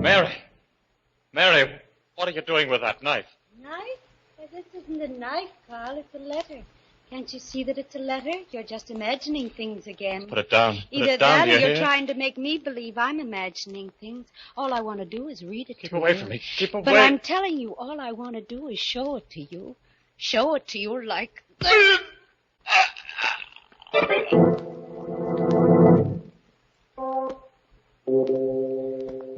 Mary, what are you doing with that knife? Knife? Why, this isn't a knife, Carl. It's a letter. Can't you see that it's a letter? You're just imagining things again. Put it down. Either that or you're trying to make me believe I'm imagining things. All I want to do is read it to you. Keep away from me. Keep away. But I'm telling you, all I want to do is show it to you. Show it to you like this.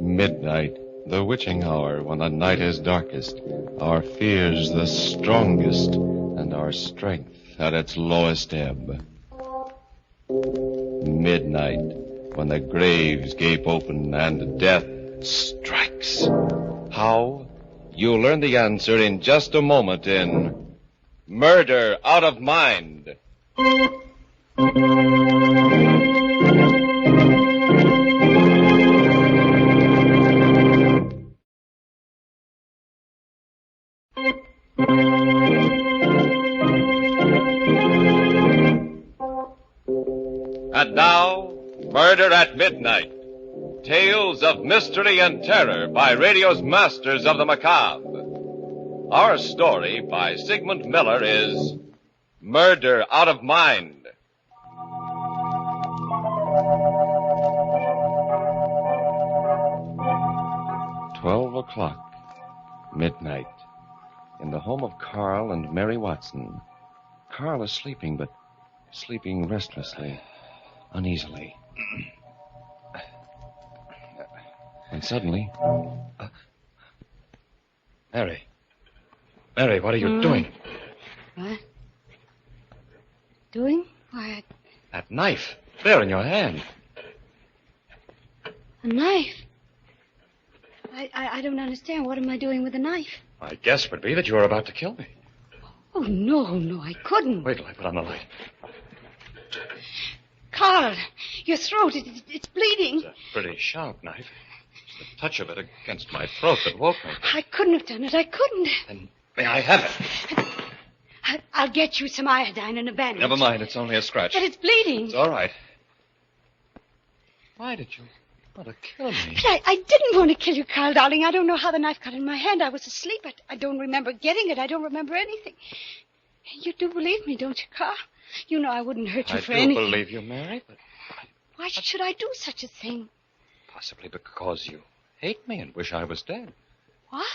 Midnight, the witching hour when the night is darkest, our fears the strongest, and our strength at its lowest ebb. Midnight, when the graves gape open and death strikes. How? You'll learn the answer in just a moment in Murder Out of Mind. And now, Murder at Midnight. Tales of mystery and terror by radio's masters of the macabre. Our story by Sigmund Miller is Murder Out of Mind. $12:00, midnight. In the home of Carl and Mary Watson. Carl is sleeping, but sleeping restlessly, uneasily. And suddenly... Mary, what are you doing? What? Doing? Why, That knife. There in your hand. a knife. I don't understand. What am I doing with a knife? My guess would be that you were about to kill me. Oh, no, I couldn't. Wait till I put on the light. Carl, your throat, it's bleeding. It's a pretty sharp knife. It's the touch of it against my throat that woke me. I couldn't have done it. I couldn't. Then may I have it? I'll get you some iodine and a bandage. Never mind, it's only a scratch. But it's bleeding. It's all right. Why did you want to kill me? But I didn't want to kill you, Carl, darling. I don't know how the knife got in my hand. I was asleep. I don't remember getting it. I don't remember anything. You do believe me, don't you, Carl? You know I wouldn't hurt you for anything. I do believe you, Mary, but... Why should I do such a thing? Possibly because you hate me and wish I was dead. What?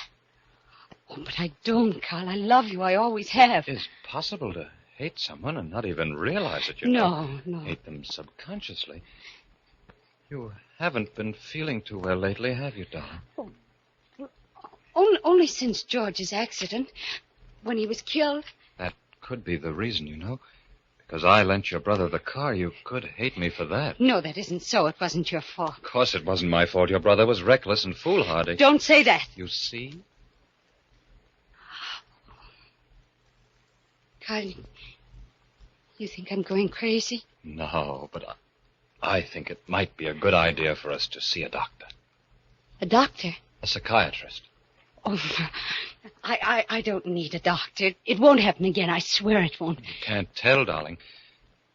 Oh, but I don't, Carl. I love you. I always have. It is possible to hate someone and not even realize it, you know. No. Hate them subconsciously. You haven't been feeling too well lately, have you, darling? Oh, only since George's accident, when he was killed. That could be the reason, you know. Because I lent your brother the car, you could hate me for that. No, that isn't so. It wasn't your fault. Of course it wasn't my fault. Your brother was reckless and foolhardy. Don't say that. You see? Carl, you think I'm going crazy? No, but I think it might be a good idea for us to see a doctor. A doctor? A psychiatrist. Oh, I don't need a doctor. It won't happen again. I swear it won't. You can't tell, darling.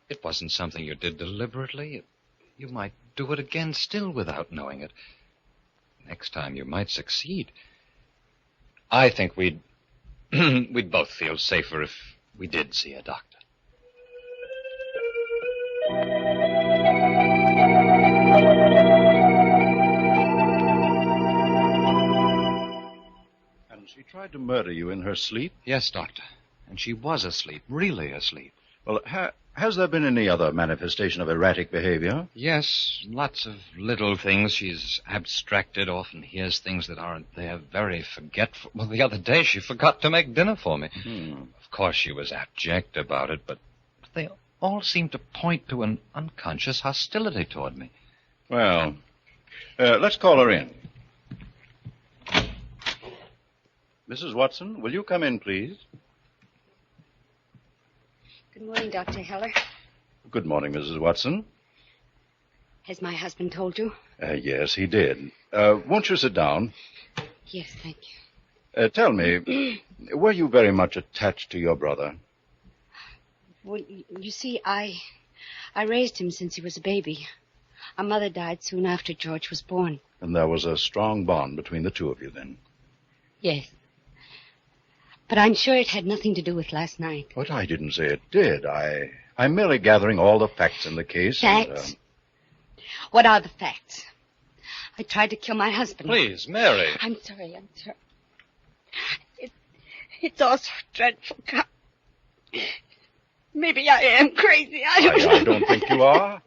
It wasn't something you did deliberately. You might do it again still without knowing it. Next time you might succeed. I think we'd both feel safer if we did see a doctor. She tried to murder you in her sleep? Yes, Doctor. And she was asleep, really asleep. Well, has there been any other manifestation of erratic behavior? Yes, lots of little things. She's abstracted, often hears things that aren't there, very forgetful. Well, the other day she forgot to make dinner for me. Of course, she was abject about it, but they all seem to point to an unconscious hostility toward me. Well, let's call her in. Mrs. Watson, will you come in, please? Good morning, Dr. Heller. Good morning, Mrs. Watson. Has my husband told you? Yes, he did. Won't you sit down? Yes, thank you. Tell me, were you very much attached to your brother? Well, you see, I raised him since he was a baby. Our mother died soon after George was born. And there was a strong bond between the two of you then? Yes. But I'm sure it had nothing to do with last night. But I didn't say it did. I'm merely gathering all the facts in the case. Facts? What are the facts? I tried to kill my husband. Please, Mary. I'm sorry. It's all so dreadful, Carl. Maybe I am crazy. I don't think you are.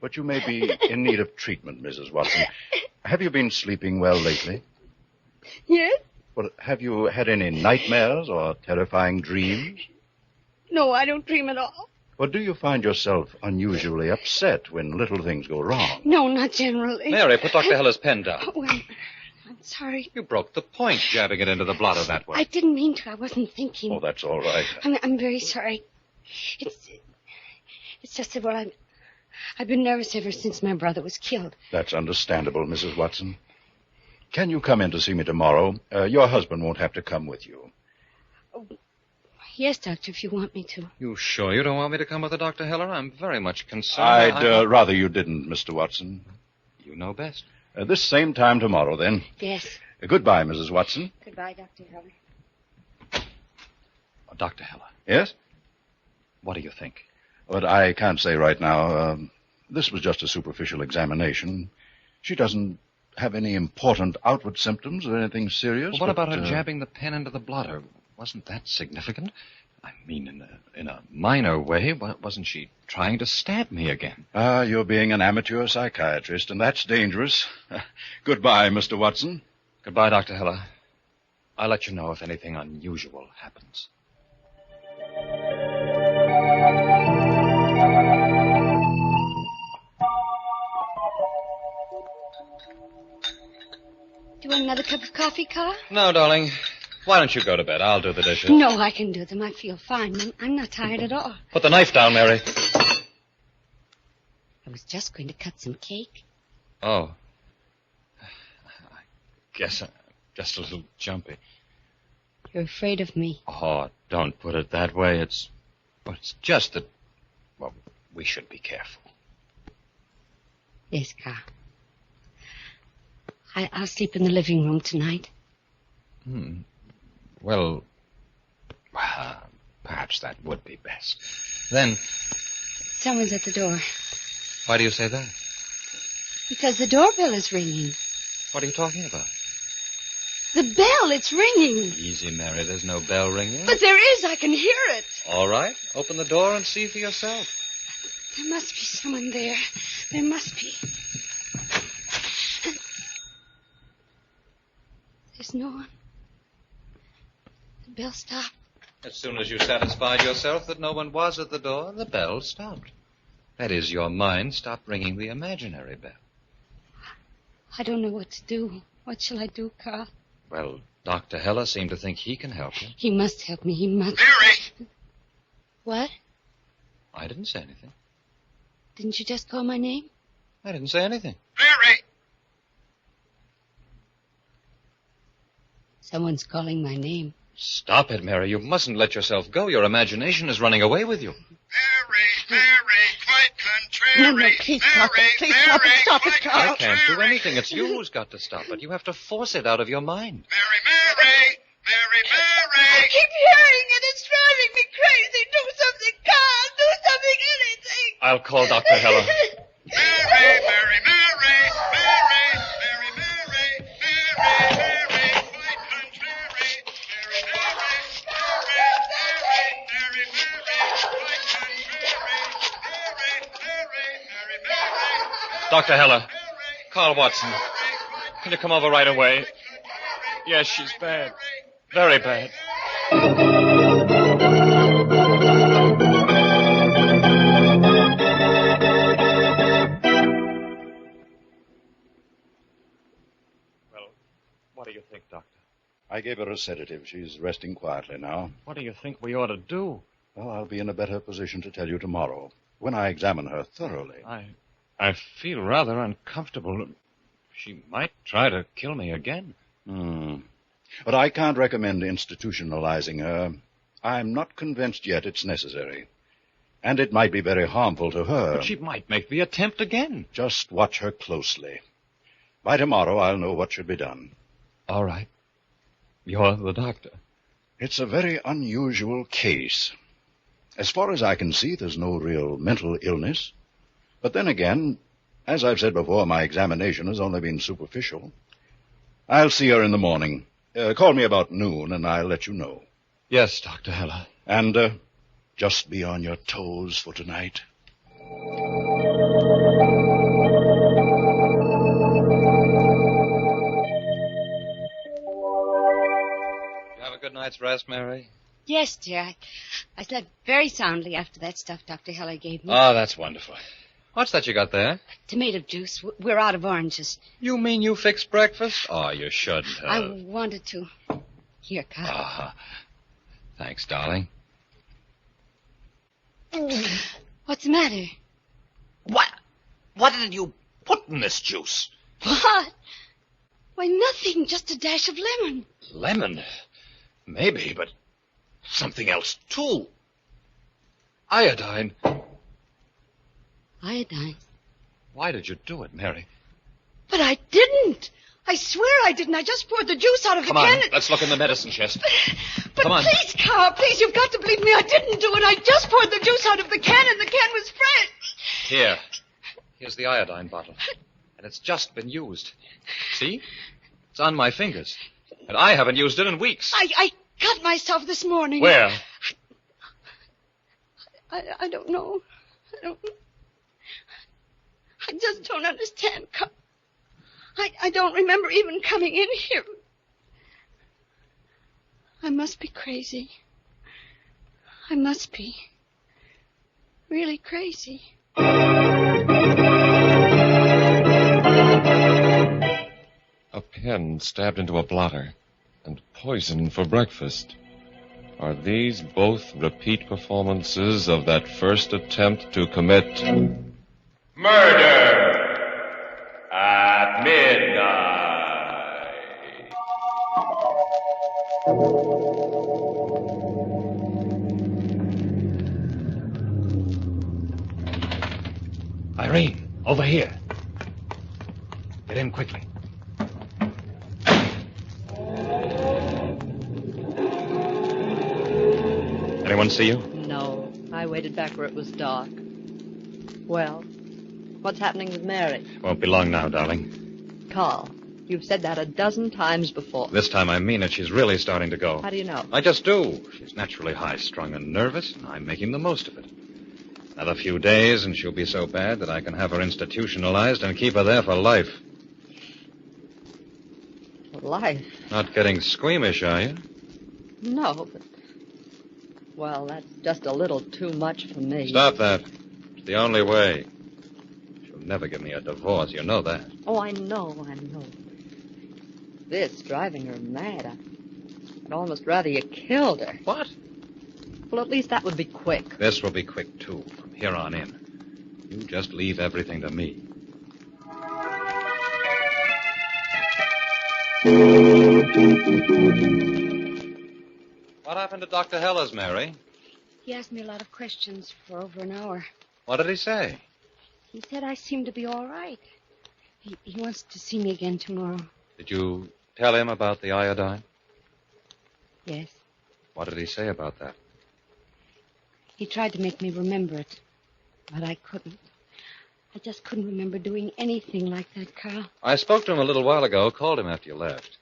But you may be in need of treatment, Mrs. Watson. Have you been sleeping well lately? Yes? Well, have you had any nightmares or terrifying dreams? No, I don't dream at all. Or do you find yourself unusually upset when little things go wrong? No, not generally. Mary, put Dr. Heller's pen down. Oh, well, I'm sorry. You broke the point, jabbing it into the blotter that way. I didn't mean to. I wasn't thinking. Oh, that's all right. I'm very sorry. It's just that, well, I've been nervous ever since my brother was killed. That's understandable, Mrs. Watson. Can you come in to see me tomorrow? Your husband won't have to come with you. Oh, yes, Doctor, if you want me to. You sure you don't want me to come with the Dr. Heller? I'm very much concerned. I'd rather you didn't, Mr. Watson. You know best. This same time tomorrow, then. Yes. Goodbye, Mrs. Watson. Goodbye, Dr. Heller. Dr. Heller, Yes? what do you think? But I can't say right now. This was just a superficial examination. She doesn't have any important outward symptoms or anything serious. Well, what about her jabbing the pen into the blotter? Wasn't that significant? I mean, in a minor way, wasn't she trying to stab me again? You're being an amateur psychiatrist, and that's dangerous. Goodbye, Mr. Watson. Goodbye, Dr. Heller. I'll let you know if anything unusual happens. Do you want another cup of coffee, Carl? No, darling. Why don't you go to bed? I'll do the dishes. No, I can do them. I feel fine. I'm not tired at all. Put the knife down, Mary. I was just going to cut some cake. Oh. I guess I'm just a little jumpy. You're afraid of me. Oh, don't put it that way. It's just that, well, we should be careful. Yes, Carl. I'll sleep in the living room tonight. Well, perhaps that would be best. Then, Someone's at the door. why do you say that? Because the doorbell is ringing. What are you talking about? The bell, it's ringing. Easy, Mary. There's no bell ringing. But there is. I can hear it. All right. Open the door and see for yourself. There must be someone there. There must be. There's no one. The bell stopped. As soon as you satisfied yourself that no one was at the door, the bell stopped. That is, your mind stopped ringing the imaginary bell. I don't know what to do. What shall I do, Carl? Well, Dr. Heller seemed to think he can help you. He must help me. He must. Mary! What? I didn't say anything. Didn't you just call my name? I didn't say anything. Mary! Someone's calling my name. Stop it, Mary. You mustn't let yourself go. Your imagination is running away with you. Mary, quite contrary. No, please stop it. Please stop it. Stop it, Carl. I can't do anything. It's you who's got to stop it. You have to force it out of your mind. Mary. I keep hearing it. It's driving me crazy. Do something, Carl. Do something, anything. I'll call Dr. Heller. Mary, quite contrary. Dr. Heller. Carl Watson. Can you come over right away? Yes, she's bad. Very bad. Well, what do you think, Doctor? I gave her a sedative. She's resting quietly now. What do you think we ought to do? Well, I'll be in a better position to tell you tomorrow, when I examine her thoroughly. I feel rather uncomfortable. She might try to kill me again. But I can't recommend institutionalizing her. I'm not convinced yet it's necessary. And it might be very harmful to her. But she might make the attempt again. Just watch her closely. By tomorrow, I'll know what should be done. All right. You're the doctor. It's a very unusual case. As far as I can see, there's no real mental illness. But then again, as I've said before, my examination has only been superficial. I'll see her in the morning. Call me about noon, and I'll let you know. Yes, Dr. Heller. And just be on your toes for tonight. You have a good night's rest, Mary? Yes, dear. I slept very soundly after that stuff Dr. Heller gave me. Oh, that's wonderful. What's that you got there? Tomato juice. We're out of oranges. You mean you fixed breakfast? Oh, you shouldn't have. I wanted to. Here, Carl. Ah, thanks, darling. What's the matter? What did you put in this juice? What? Why, nothing. Just a dash of lemon. Lemon? Maybe, but something else, too. Iodine. Iodine. Why did you do it, Mary? But I didn't. I swear I didn't. I just poured the juice out of Come the on, can. let's look in the medicine chest. But Come on. please, Carl, please, you've got to believe me. I didn't do it. I just poured the juice out of the can, and the can was fresh. Here. Here's the iodine bottle. And it's just been used. See? It's on my fingers. And I haven't used it in weeks. I cut myself this morning. Where? I don't know. I just don't understand, Carl. I don't remember even coming in here. I must be crazy. I must be. Really crazy. A pen stabbed into a blotter and poison for breakfast. Are these both repeat performances of that first attempt to commit murder at midnight? Irene, over here. Get in quickly. Anyone see you? No, I waited back where it was dark. Well, what's happening with Mary? Won't be long now, darling. Carl, you've said that a dozen times before. This time I mean it. She's really starting to go. How do you know? I just do. She's naturally high-strung and nervous, and I'm making the most of it. Another few days, and she'll be so bad that I can have her institutionalized and keep her there for life. Life? Not getting squeamish, are you? No, but... Well, that's just a little too much for me. Stop that. It's the only way. She'll never give me a divorce. You know that. Oh, I know. This driving her mad. I'd almost rather you killed her. What? Well, at least that would be quick. This will be quick, too, from here on in. You just leave everything to me. What happened to Dr. Heller's, Mary? He asked me a lot of questions for over an hour. What did he say? He said I seem to be all right. He wants to see me again tomorrow. Did you tell him about the iodine? Yes. What did he say about that? He tried to make me remember it, but I couldn't. I just couldn't remember doing anything like that, Carl. I spoke to him a little while ago, called him after you left.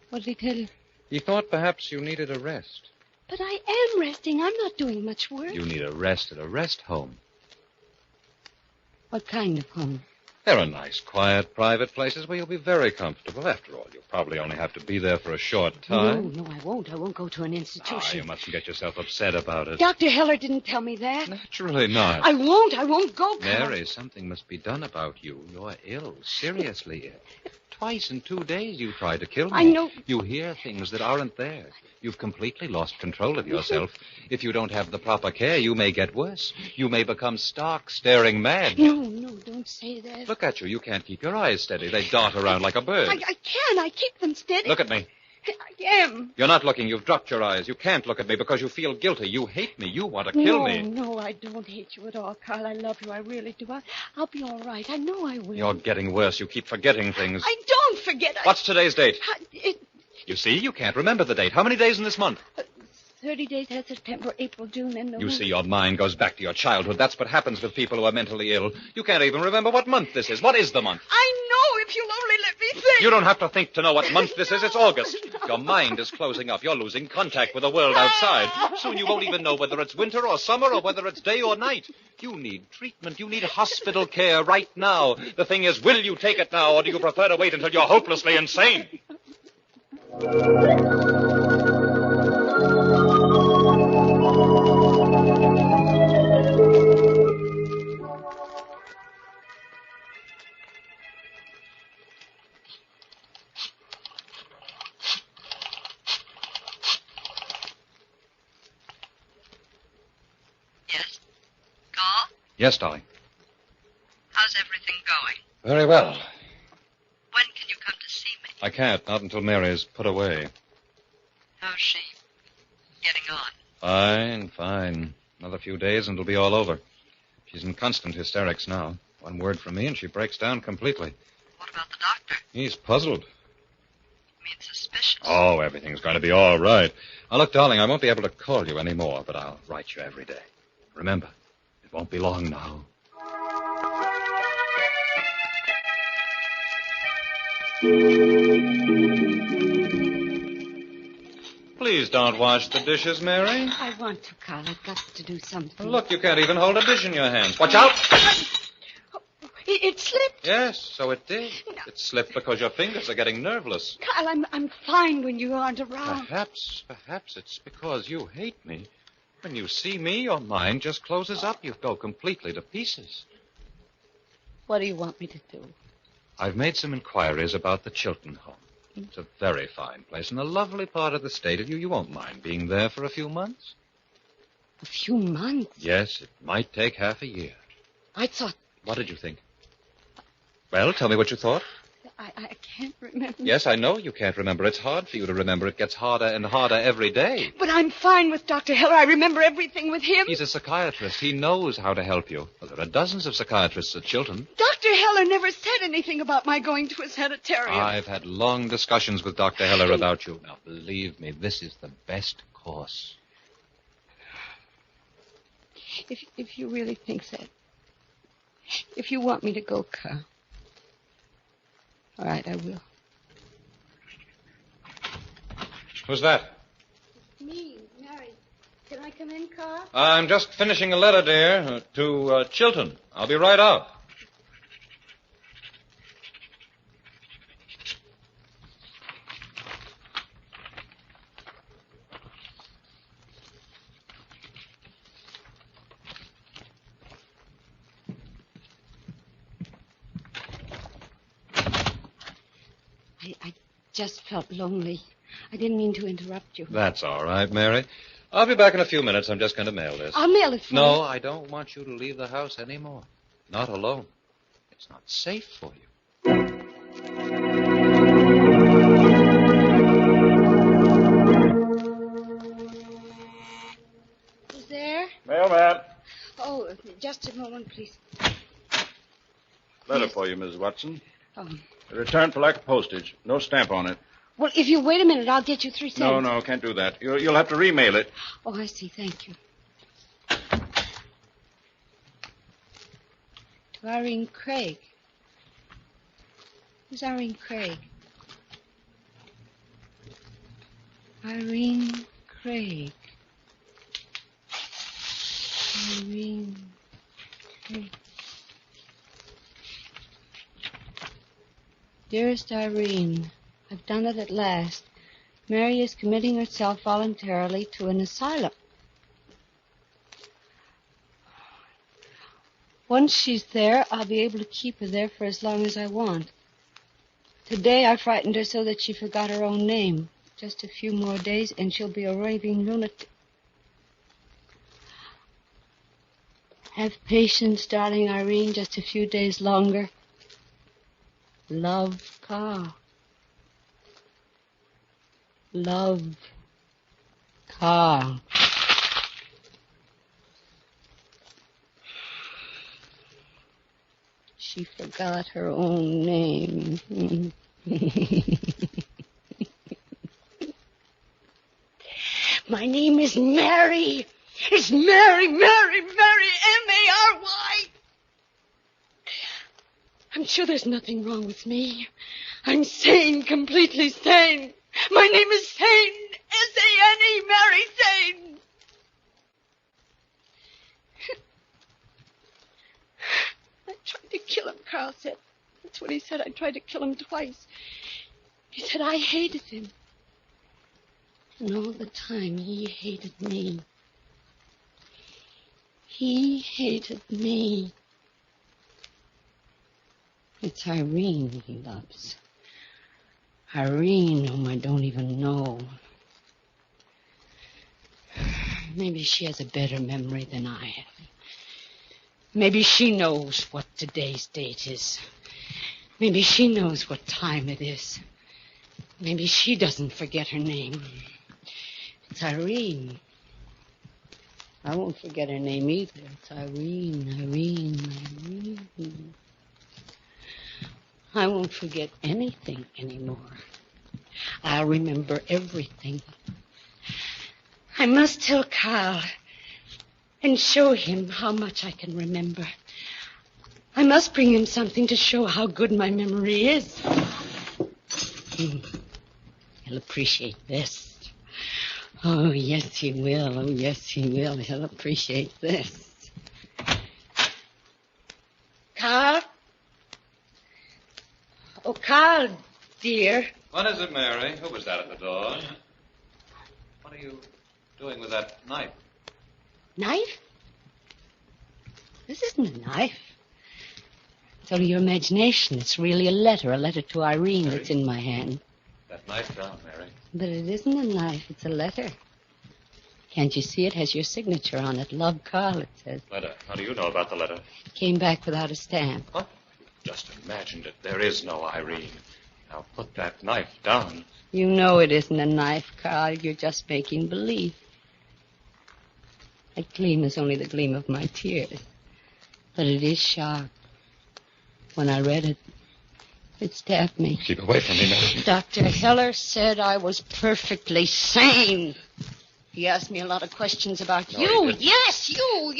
What did he tell you? He thought perhaps you needed a rest. But I am resting. I'm not doing much work. You need a rest at a rest home. What kind of home? There are nice, quiet, private places where you'll be very comfortable. After all, you'll probably only have to be there for a short time. No, I won't. I won't go to an institution. You mustn't get yourself upset about it. Dr. Heller didn't tell me that. Naturally not. I won't go, Carl. Mary, something must be done about you. You're ill, seriously ill. Twice in 2 days you tried to kill me. I know. You hear things that aren't there. You've completely lost control of yourself. If you don't have the proper care, you may get worse. You may become stark, staring mad. No, don't say that. Look at you. You can't keep your eyes steady. They dart around like a bird. I can. I keep them steady. Look at me. I am. You're not looking. You've dropped your eyes. You can't look at me because you feel guilty. You hate me. You want to kill me. No, I don't hate you at all, Carl. I love you. I really do. I'll be all right. I know I will. You're getting worse. You keep forgetting things. I don't forget. What's today's date? It, You see, you can't remember the date. How many days in this month? 30 days has September, April, June, and November. You see, your mind goes back to your childhood. That's what happens with people who are mentally ill. You can't even remember what month this is. What is the month? I know if you'll only let me think. You don't have to think to know what month this is. It's August. Your mind is closing up. You're losing contact with the world outside. Soon you won't even know whether it's winter or summer or whether it's day or night. You need treatment. You need hospital care right now. The thing is, will you take it now, or do you prefer to wait until you're hopelessly insane? Yes? Carl? Yes, darling. How's everything going? Very well. When can you come to see me? I can't, not until Mary is put away. How's she getting on? Fine. Another few days and it'll be all over. She's in constant hysterics now. One word from me and she breaks down completely. What about the doctor? He's puzzled. You mean suspicious? Oh, everything's going to be all right. Now, look, darling, I won't be able to call you anymore, but I'll write you every day. Remember, it won't be long now. Please don't wash the dishes, Mary. I want to, Carl. I've got to do something. Look, you can't even hold a dish in your hands. Watch out! It slipped. Yes, so it did. It slipped because your fingers are getting nerveless. Carl, I'm fine when you aren't around. Perhaps it's because you hate me. When you see me, your mind just closes up. You go completely to pieces. What do you want me to do? I've made some inquiries about the Chilton home. It's a very fine place and a lovely part of the state. You won't mind being there for a few months? A few months? Yes, it might take half a year. I thought... What did you think? Well, tell me what you thought. I can't remember. Yes, I know you can't remember. It's hard for you to remember. It gets harder and harder every day. But I'm fine with Dr. Heller. I remember everything with him. He's a psychiatrist. He knows how to help you. Well, there are dozens of psychiatrists at Chilton. Dr. Heller never said anything about my going to a sanitarium. I've had long discussions with Dr. Heller about you. Now, believe me, this is the best course. If you really think that. If you want me to go, Carl. All right, I will. Who's that? Me, Mary. Can I come in, Carl? I'm just finishing a letter, dear, to Chilton. I'll be right out. I just felt lonely. I didn't mean to interrupt you. That's all right, Mary. I'll be back in a few minutes. I'm just going to mail this. I'll mail it for you. No, I don't want you to leave the house anymore. Not alone. It's not safe for you. Who's there? Mailman. Oh, just a moment, please. Letter for you, Mrs. Watson. Oh. Return for lack of postage. No stamp on it. Well, if you wait a minute, I'll get you 3 cents. No, can't do that. You'll have to remail it. Oh, I see. Thank you. To Irene Craig. Who's Irene Craig? Irene Craig. Irene Craig. Dearest Irene, I've done it at last. Mary is committing herself voluntarily to an asylum. Once she's there, I'll be able to keep her there for as long as I want. Today I frightened her so that she forgot her own name. Just a few more days and she'll be a raving lunatic. Have patience, darling Irene, just a few days longer. Love, Carl. Love, Carl. She forgot her own name. My name is Mary. It's Mary, M-A-R-Y. I'm sure there's nothing wrong with me. I'm sane, completely sane. My name is Sane, S-A-N-E, Mary Sane. I tried to kill him, Carl said. That's what he said. I tried to kill him twice. He said I hated him. And all the time he hated me. He hated me. It's Irene he loves. Irene, whom I don't even know. Maybe she has a better memory than I have. Maybe she knows what today's date is. Maybe she knows what time it is. Maybe she doesn't forget her name. It's Irene. I won't forget her name either. It's Irene. I won't forget anything anymore. I'll remember everything. I must tell Carl and show him how much I can remember. I must bring him something to show how good my memory is. He'll appreciate this. Oh, yes, he will. Oh, yes, he will. He'll appreciate this. Carl? Oh, Carl, dear. What is it, Mary? Who was that at the door? What are you doing with that knife? Knife? This isn't a knife. It's only your imagination. It's really a letter to Irene that's in my hand. That knife down, Mary. But it isn't a knife. It's a letter. Can't you see it has your signature on it? Love, Carl, it says. Letter. How do you know about the letter? It came back without a stamp. What? Just imagined it. There is no Irene. Now put that knife down. You know it isn't a knife, Carl. You're just making believe. That gleam is only the gleam of my tears. But it is sharp. When I read it, it stabbed me. Keep away from me, Mary. Dr. Heller said I was perfectly sane. He asked me a lot of questions about you. Yes, you.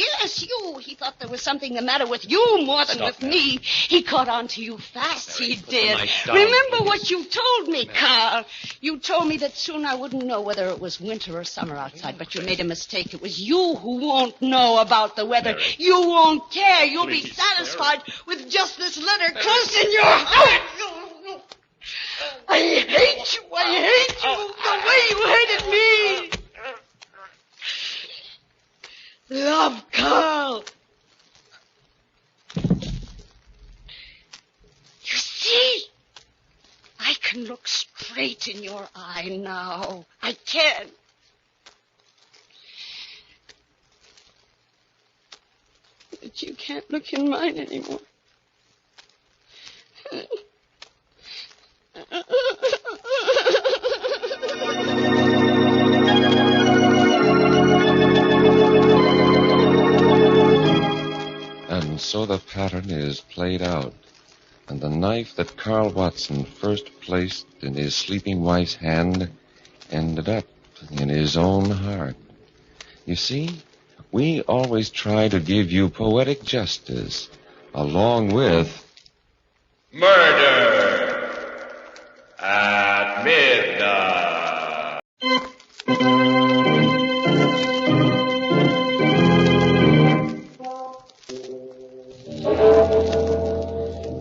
He thought there was something the matter with you more than with me. He caught on to you fast, Mary, he did. Remember what you told me, Carl. You told me that soon I wouldn't know whether it was winter or summer outside, but you made a mistake. It was you who won't know about the weather. Mary. You won't care. You'll Please, be satisfied with just this letter Mary. close in your heart. I hate you. The way you hated me. Love, Carl. You see, I can look straight in your eye now. I can. But you can't look in mine anymore. And so the pattern is played out, and the knife that Carl Watson first placed in his sleeping wife's hand ended up in his own heart. You see, we always try to give you poetic justice, along with Murder at Midnight.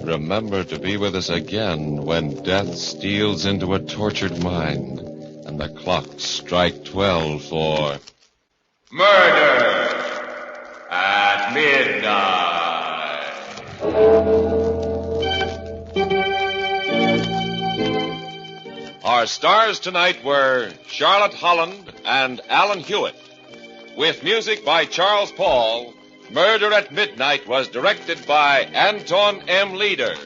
Remember to be with us again when death steals into a tortured mind and the clocks strike 12 for Murder at Midnight. Our stars tonight were Charlotte Holland and Alan Hewitt. With music by Charles Paul, Murder at Midnight was directed by Anton M. Leader.